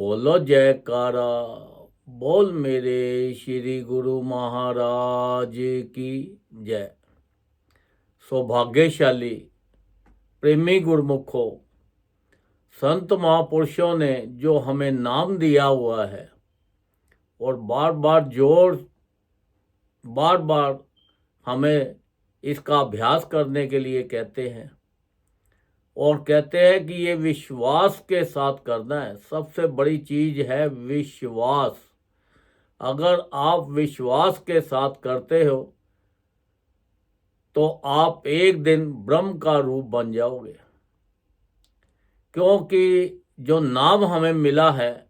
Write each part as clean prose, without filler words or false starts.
बोलो जयकारा। बोल मेरे श्री गुरु महाराज की जय। सौभाग्यशाली प्रेमी गुरुमुखों, संत महापुरुषों ने जो हमें नाम दिया हुआ है और बार बार हमें इसका अभ्यास करने के लिए कहते हैं और कहते हैं कि ये विश्वास के साथ करना है। सबसे बड़ी चीज है विश्वास। अगर आप विश्वास के साथ करते हो तो आप एक दिन ब्रह्म का रूप बन जाओगे, क्योंकि जो नाम हमें मिला है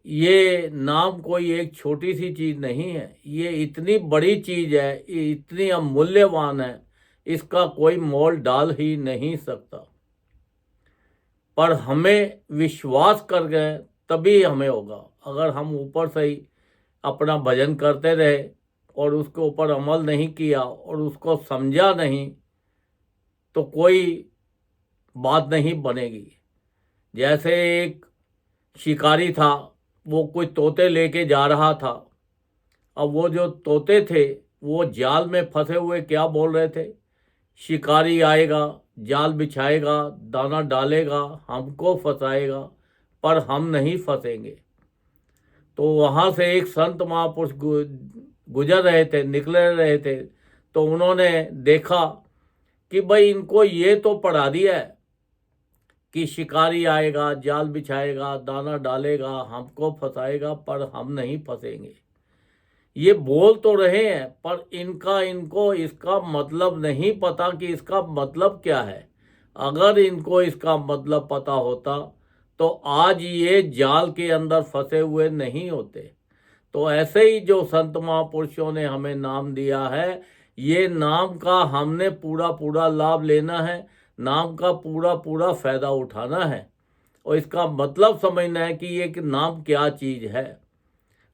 ये नाम कोई एक छोटी सी चीज नहीं है, ये इतनी बड़ी चीज है, ये इतनी अमूल्यवान है, इसका कोई मोल डाल ही नहीं सकता। पर हमें विश्वास कर गए तभी हमें होगा। अगर हम ऊपर से ही अपना भजन करते रहे और उसके ऊपर अमल नहीं किया और उसको समझा नहीं तो कोई बात नहीं बनेगी। जैसे एक शिकारी था, वो कुछ तोते लेके जा रहा था। अब वो जो तोते थे वो जाल में फंसे हुए क्या बोल रहे थे, शिकारी आएगा, जाल बिछाएगा, दाना डालेगा, हमको फंसाएगा, पर हम नहीं फंसेंगे। तो वहाँ से एक संत महापुरुष गुजर रहे थे, निकल रहे थे, तो उन्होंने देखा कि भाई इनको ये तो पढ़ा दिया है कि शिकारी आएगा, जाल बिछाएगा, दाना डालेगा, हमको फंसाएगा, पर हम नहीं फंसेंगे। ये बोल तो रहे हैं पर इनको इसका मतलब नहीं पता कि इसका मतलब क्या है। अगर इनको इसका मतलब पता होता तो आज ये जाल के अंदर फंसे हुए नहीं होते। तो ऐसे ही जो संत महापुरुषों ने हमें नाम दिया है, ये नाम का हमने पूरा पूरा लाभ लेना है, नाम का पूरा पूरा फायदा उठाना है और इसका मतलब समझना है कि ये नाम क्या चीज है।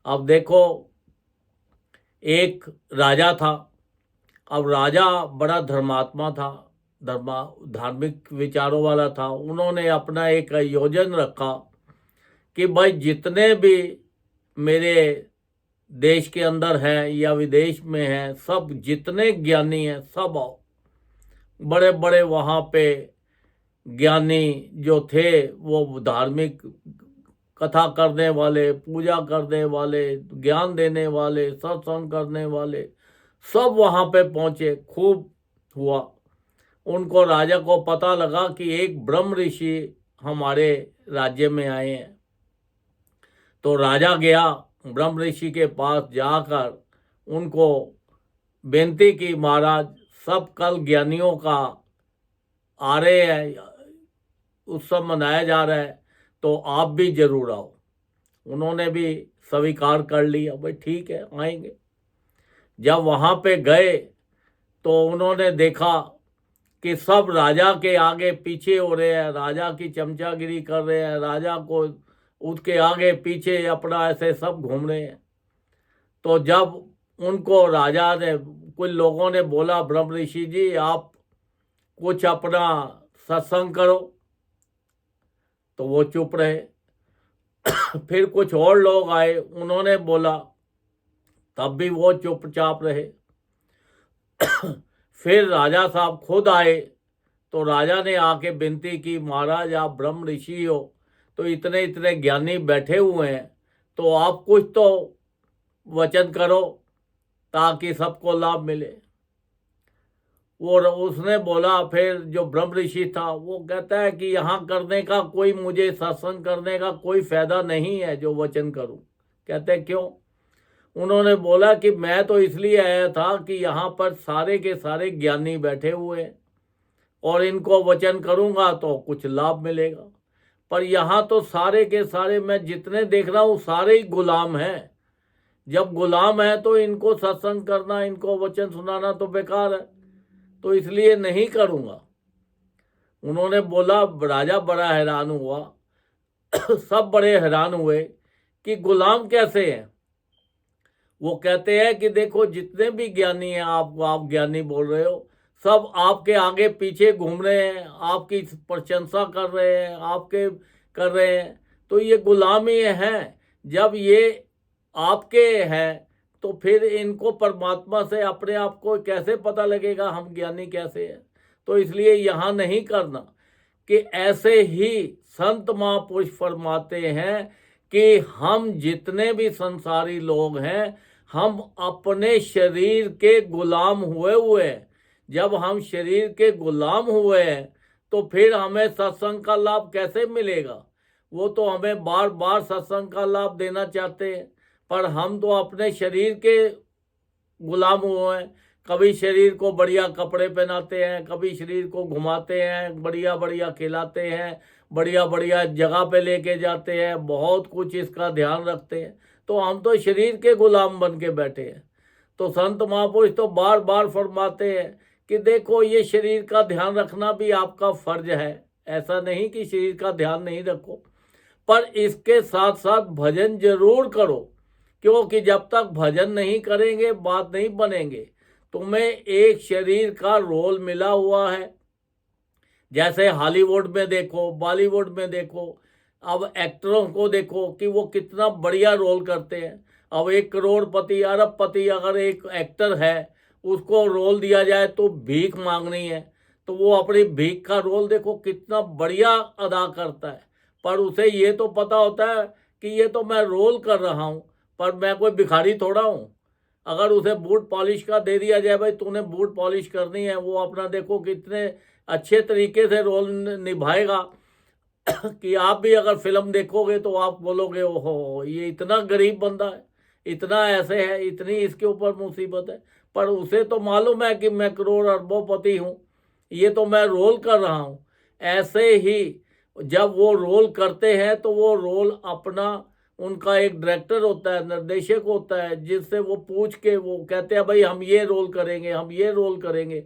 अब देखो, एक राजा था। अब राजा बड़ा धर्मात्मा था, धार्मिक विचारों वाला था। उन्होंने अपना एक योजन रखा कि भाई जितने भी मेरे देश के अंदर हैं या विदेश में हैं, सब जितने ज्ञानी हैं सब आओ। बड़े बड़े वहाँ पे ज्ञानी जो थे, वो धार्मिक कथा करने वाले, पूजा करने वाले, ज्ञान देने वाले, सत्संग करने वाले, सब वहाँ पे पहुँचे। खूब हुआ। उनको राजा को पता लगा कि एक ब्रह्म ऋषि हमारे राज्य में आए हैं। तो राजा गया ब्रह्म ऋषि के पास, जाकर उनको बेनती की, महाराज सब कल ज्ञानियों का आ रहे हैं, उत्सव मनाया जा रहा है, तो आप भी जरूर आओ। उन्होंने भी स्वीकार कर लिया, भाई ठीक है आएंगे। जब वहाँ पे गए तो उन्होंने देखा कि सब राजा के आगे पीछे हो रहे हैं, राजा की चमचागिरी कर रहे हैं, राजा को उसके आगे पीछे अपना ऐसे सब घूम रहे हैं। तो जब उनको राजा ने, कुछ लोगों ने बोला, ब्रह्म ऋषि जी आप कुछ अपना सत्संग करो, तो वो चुप रहे। फिर कुछ और लोग आए, उन्होंने बोला, तब भी वो चुपचाप रहे। फिर राजा साहब खुद आए, तो राजा ने आके विनती की, महाराज आप ब्रह्म ऋषि हो, तो इतने इतने ज्ञानी बैठे हुए हैं, तो आप कुछ तो वचन करो ताकि सबको लाभ मिले। वो उसने बोला, फिर जो ब्रह्म ऋषि था वो कहता है कि यहाँ करने का कोई, मुझे सत्संग करने का कोई फायदा नहीं है जो वचन करूं। कहते हैं क्यों? उन्होंने बोला कि मैं तो इसलिए आया था कि यहाँ पर सारे के सारे ज्ञानी बैठे हुए हैं और इनको वचन करूंगा तो कुछ लाभ मिलेगा, पर यहाँ तो सारे के सारे मैं जितने देख रहा हूँ सारे ही गुलाम हैं। जब गुलाम है तो इनको सत्संग करना, इनको वचन सुनाना तो बेकार है, तो इसलिए नहीं करूंगा। उन्होंने बोला, राजा बड़ा हैरान हुआ। सब बड़े हैरान हुए कि गुलाम कैसे हैं। वो कहते हैं कि देखो जितने भी ज्ञानी हैं, आप ज्ञानी बोल रहे हो, सब आपके आगे पीछे घूम रहे हैं, आपकी प्रशंसा कर रहे हैं, आपके कर रहे हैं, तो ये गुलामी है। जब ये आपके हैं तो फिर इनको परमात्मा से अपने आप को कैसे पता लगेगा हम ज्ञानी कैसे हैं। तो इसलिए यहाँ नहीं करना कि ऐसे ही संत महापुरुष फरमाते हैं कि हम जितने भी संसारी लोग हैं हम अपने शरीर के गुलाम हुए हुए हैं। जब हम शरीर के गुलाम हुए हैं तो फिर हमें सत्संग का लाभ कैसे मिलेगा। वो तो हमें बार बार सत्संग का लाभ देना चाहते हैं, पर हम तो अपने शरीर के गुलाम हुए हैं। कभी शरीर को बढ़िया कपड़े पहनाते हैं, कभी शरीर को घुमाते हैं, बढ़िया बढ़िया खिलाते हैं, बढ़िया बढ़िया जगह पे लेके जाते हैं, बहुत कुछ इसका ध्यान रखते हैं। तो हम तो शरीर के गुलाम बन के बैठे हैं। तो संत महापुरुष तो बार बार फरमाते हैं कि देखो ये शरीर का ध्यान रखना भी आपका फर्ज है। ऐसा नहीं कि शरीर का ध्यान नहीं रखो, पर इसके साथ साथ भजन जरूर करो, क्योंकि जब तक भजन नहीं करेंगे बात नहीं बनेंगे। तुम्हें एक शरीर का रोल मिला हुआ है। जैसे हॉलीवुड में देखो, बॉलीवुड में देखो, अब एक्टरों को देखो कि वो कितना बढ़िया रोल करते हैं। अब एक करोड़पति अरबपति अगर एक एक्टर है, उसको रोल दिया जाए तो भीख मांगनी है, तो वो अपनी भीख का रोल देखो कितना बढ़िया अदा करता है। पर उसे ये तो पता होता है कि ये तो मैं रोल कर रहा हूँ, पर मैं कोई भिखारी थोड़ा हूँ। अगर उसे बूट पॉलिश का दे दिया जाए, भाई तूने बूट पॉलिश करनी है, वो अपना देखो कितने अच्छे तरीके से रोल निभाएगा कि आप भी अगर फिल्म देखोगे तो आप बोलोगे ओहो ये इतना गरीब बंदा है, इतना ऐसे है, इतनी इसके ऊपर मुसीबत है। पर उसे तो मालूम है कि मैं करोड़ अरबोपति हूँ, ये तो मैं रोल कर रहा हूँ। ऐसे ही जब वो रोल करते हैं तो वो रोल अपना, उनका एक डायरेक्टर होता है, निर्देशक होता है, जिससे वो पूछ के वो कहते हैं भाई हम ये रोल करेंगे, हम ये रोल करेंगे।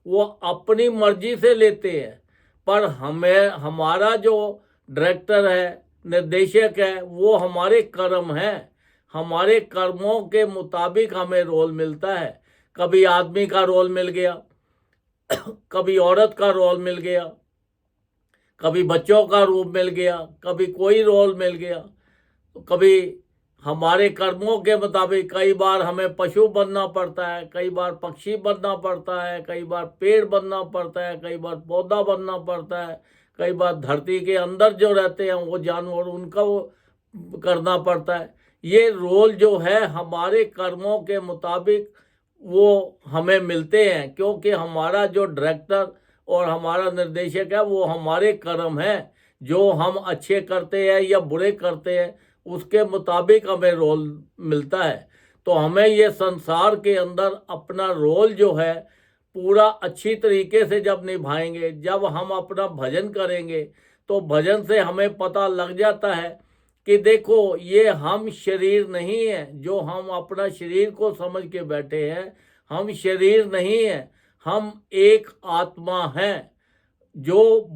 वो अपनी मर्जी से लेते हैं, पर हमें हमारा जो डायरेक्टर है, निर्देशक है, वो हमारे कर्म है। हमारे कर्मों के मुताबिक हमें रोल मिलता है। कभी आदमी का रोल मिल गया, कभी औरत का रोल मिल गया, कभी बच्चों का रूप मिल गया, कभी कोई रोल मिल गया। तो कभी हमारे कर्मों के मुताबिक कई बार हमें पशु बनना पड़ता है, कई बार पक्षी बनना पड़ता है, कई बार पेड़ बनना पड़ता है, कई बार पौधा बनना पड़ता है, कई बार धरती के अंदर जो रहते हैं वो जानवर, उनका वो करना पड़ता है। ये रोल जो है हमारे कर्मों के मुताबिक वो हमें मिलते हैं, क्योंकि हमारा जो डायरेक्टर और हमारा निर्देशक है वो हमारे कर्म है। जो हम अच्छे करते हैं या बुरे करते हैं उसके मुताबिक हमें रोल मिलता है। तो हमें ये संसार के अंदर अपना रोल जो है पूरा अच्छी तरीके से जब निभाएंगे, जब हम अपना भजन करेंगे, तो भजन से हमें पता लग जाता है कि देखो ये हम शरीर नहीं है। जो हम अपना शरीर को समझ के बैठे हैं, हम शरीर नहीं है, हम एक आत्मा है जो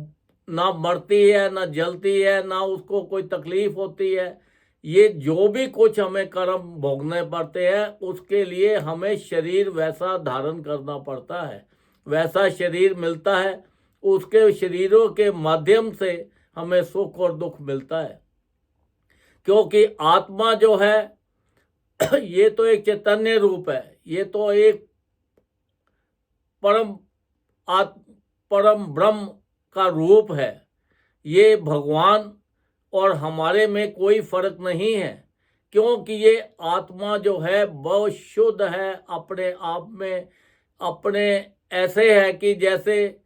ना मरती है, ना जलती है, ना उसको कोई तकलीफ होती है। ये जो भी कुछ हमें कर्म भोगने पड़ते हैं उसके लिए हमें शरीर वैसा धारण करना पड़ता है, वैसा शरीर मिलता है। उसके शरीरों के माध्यम से हमें सुख और दुख मिलता है, क्योंकि आत्मा जो है ये तो एक चैतन्य रूप है, ये तो एक परम ब्रह्म का रूप है। ये भगवान और हमारे में कोई फर्क नहीं है, क्योंकि ये आत्मा जो है बहुत शुद्ध है अपने आप में। अपने ऐसे है कि जैसे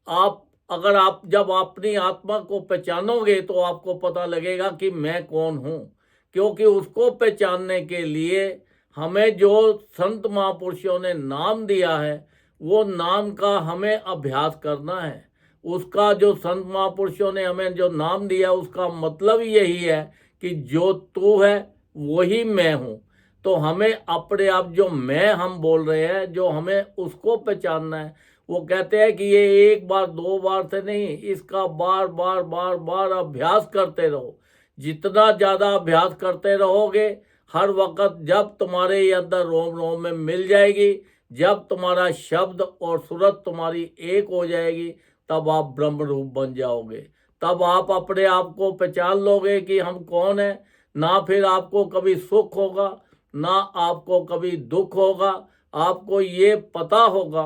आप अगर आप जब अपनी आत्मा को पहचानोगे तो आपको पता लगेगा कि मैं कौन हूँ। क्योंकि उसको पहचानने के लिए हमें जो संत महापुरुषों ने नाम दिया है वो नाम का हमें अभ्यास करना है। उसका जो संत महापुरुषों ने हमें जो नाम दिया उसका मतलब यही है कि जो तू है वही मैं हूँ। तो हमें अपने आप जो मैं हम बोल रहे हैं, जो हमें उसको पहचानना है। वो कहते हैं कि ये एक बार दो बार से नहीं, इसका बार बार बार बार अभ्यास करते रहो। जितना ज़्यादा अभ्यास करते रहोगे, हर वक्त जब तुम्हारे ये अंदर रोम रोम में मिल जाएगी, जब तुम्हारा शब्द और सूरत तुम्हारी एक हो जाएगी, तब आप ब्रह्म रूप बन जाओगे। तब आप अपने आप को पहचान लोगे कि हम कौन है। ना फिर आपको कभी सुख होगा, ना आपको कभी दुख होगा। आपको ये पता होगा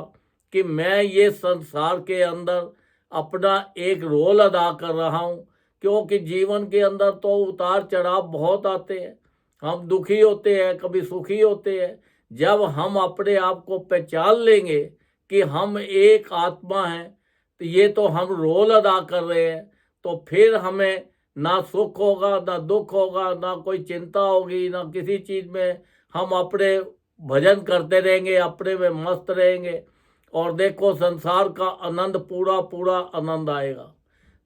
कि मैं ये संसार के अंदर अपना एक रोल अदा कर रहा हूँ। क्योंकि जीवन के अंदर तो उतार चढ़ाव बहुत आते हैं, हम दुखी होते हैं, कभी सुखी होते हैं। जब हम अपने आप को पहचान लेंगे कि हम एक आत्मा हैं, तो ये तो हम रोल अदा कर रहे हैं, तो फिर हमें ना सुख होगा, ना दुख होगा, ना कोई चिंता होगी, ना किसी चीज़ में। हम अपने भजन करते रहेंगे, अपने में मस्त रहेंगे, और देखो संसार का आनंद पूरा पूरा आनंद आएगा।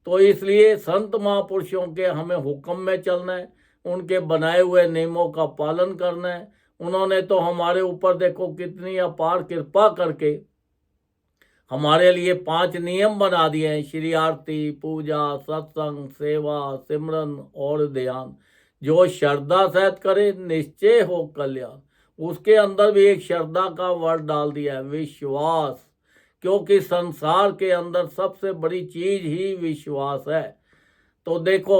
तो इसलिए संत महापुरुषों के हमें हुक्म में चलना है, उनके बनाए हुए नियमों का पालन करना है। उन्होंने तो हमारे ऊपर देखो कितनी अपार कृपा करके हमारे लिए 5 नियम बना दिए हैं, श्री आरती, पूजा, सत्संग, सेवा, सिमरन और ध्यान। जो श्रद्धा सहित करे निश्चय हो कल्याण। उसके अंदर भी एक श्रद्धा का वर्ड डाल दिया है, विश्वास। क्योंकि संसार के अंदर सबसे बड़ी चीज ही विश्वास है। तो देखो,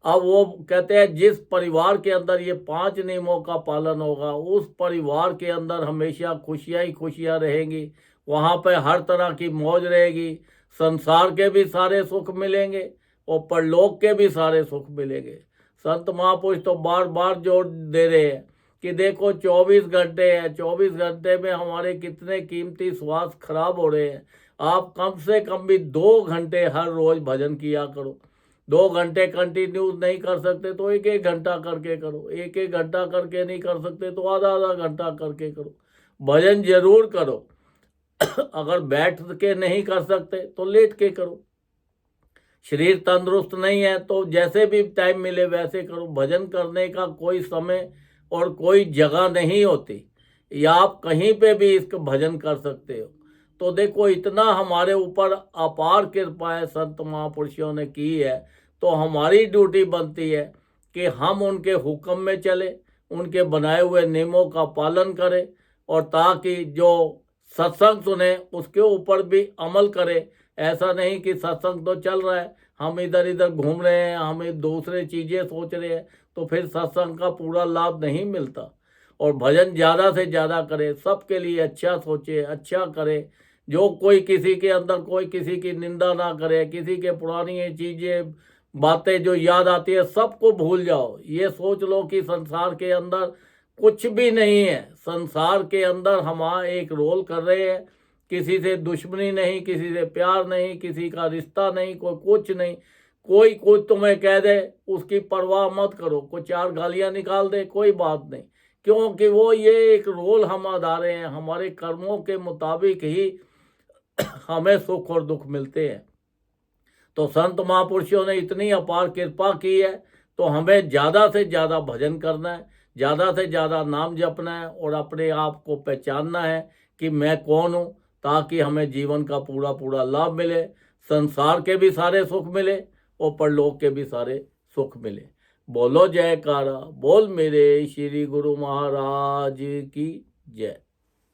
अब वो कहते हैं जिस परिवार के अंदर ये 5 नियमों का पालन होगा, उस परिवार के अंदर हमेशा खुशियां ही खुशियां रहेंगी। वहाँ पे हर तरह की मौज रहेगी। संसार के भी सारे सुख मिलेंगे और परलोक के भी सारे सुख मिलेंगे। संत महापुरुष तो बार बार जोर दे रहे हैं कि देखो 24 घंटे हैं, 24 घंटे में हमारे कितने कीमती श्वास खराब हो रहे हैं। आप कम से कम भी 2 घंटे हर रोज भजन किया करो। 2 घंटे कंटिन्यूस नहीं कर सकते तो 1-1 घंटा करके करो। 1-1 घंटा करके नहीं कर सकते तो आधा-आधा घंटा करके करो। भजन जरूर करो। अगर बैठ के नहीं कर सकते तो लेट के करो। शरीर तंदुरुस्त नहीं है तो जैसे भी टाइम मिले वैसे करो। भजन करने का कोई समय और कोई जगह नहीं होती, या आप कहीं पे भी इसका भजन कर सकते हो। तो देखो इतना हमारे ऊपर अपार कृपा है, संत महापुरुषों ने की है। तो हमारी ड्यूटी बनती है कि हम उनके हुक्म में चले, उनके बनाए हुए नियमों का पालन करें, और ताकि जो सत्संग सुने उसके ऊपर भी अमल करें। ऐसा नहीं कि सत्संग तो चल रहा है, हम इधर इधर घूम रहे हैं, हमें दूसरे चीज़ें सोच रहे हैं, तो फिर सत्संग का पूरा लाभ नहीं मिलता। और भजन ज़्यादा से ज़्यादा करें, सबके लिए अच्छा सोचे, अच्छा करे। जो कोई किसी के अंदर कोई किसी की निंदा ना करे, किसी के पुरानी चीज़ें बातें जो याद आती है सबको भूल जाओ। ये सोच लो कि संसार के अंदर कुछ भी नहीं है। संसार के अंदर हम एक रोल कर रहे हैं। किसी से दुश्मनी नहीं, किसी से प्यार नहीं, किसी का रिश्ता नहीं, कोई कुछ नहीं। कोई कुछ तुम्हें कह दे उसकी परवाह मत करो, कोई 4 गालियां निकाल दे, कोई बात नहीं। क्योंकि वो ये एक रोल हम अदा रहे हैं, हमारे कर्मों के मुताबिक ही हमें सुख और दुख मिलते हैं। तो संत महापुरुषों ने इतनी अपार कृपा की है, तो हमें ज़्यादा से ज़्यादा भजन करना है, ज़्यादा से ज़्यादा नाम जपना है, और अपने आप को पहचानना है कि मैं कौन हूँ, ताकि हमें जीवन का पूरा पूरा लाभ मिले, संसार के भी सारे सुख मिले और परलोक के भी सारे सुख मिले। बोलो जयकारा, बोल मेरे श्री गुरु महाराज की जय।